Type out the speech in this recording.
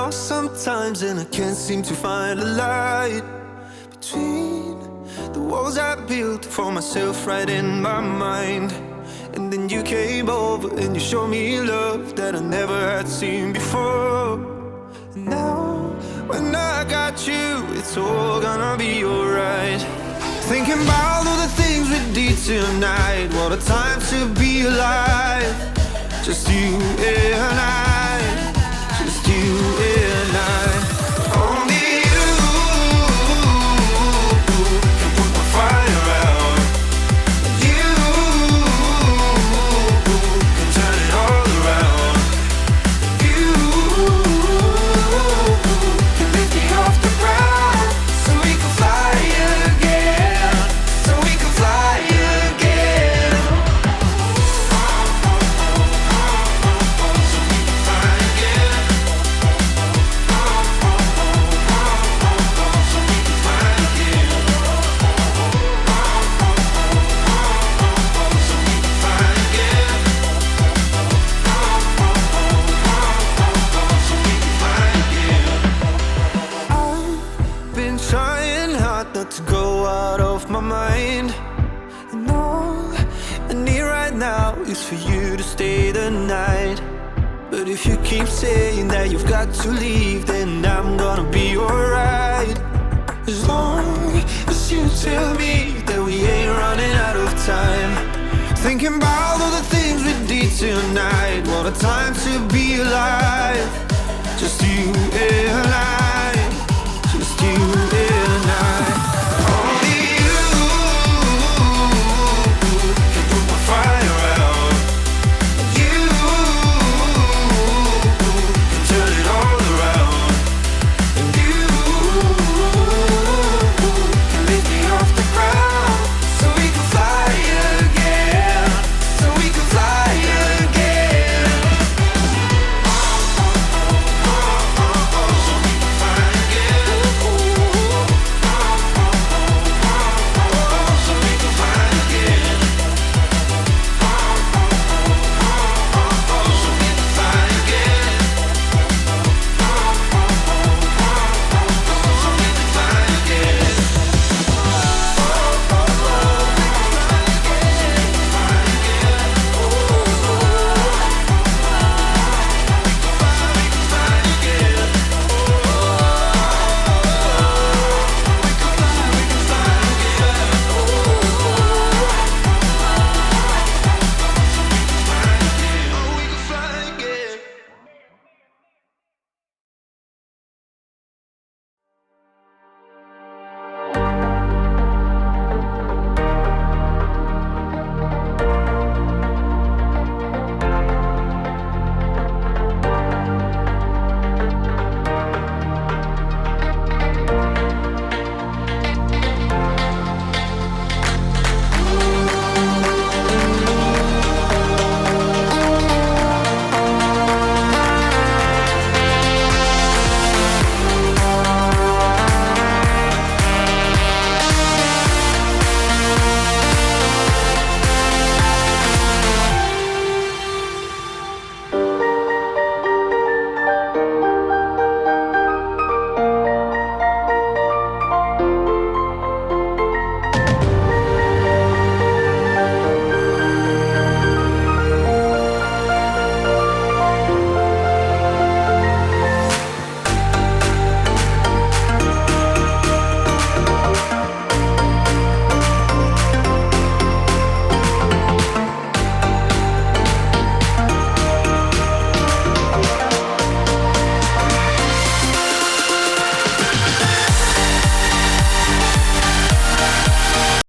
lost sometimes, and I can't seem to find a light between the walls I built for myself right in my mind. And then you came over and you showed me love that I never had seen before. And now, when I got you, it's all gonna be alright. Thinking about all the things we did tonight. What a time to be alive. Just you and I. Just you and I. Only you can put my fire out. You can turn it all around. You can lift me off the ground so we can fly again. So we can fly again. So we can fly again. So we can fly again. So we can fly again. So we can fly again. I've been trying hard not to go out of my mind. And all I need right now is for you to stay the night. But if you keep saying that you've got to leave, then I'm gonna be alright. As long as you tell me that we ain't running out of time. Thinking about all the things we did tonight. What a time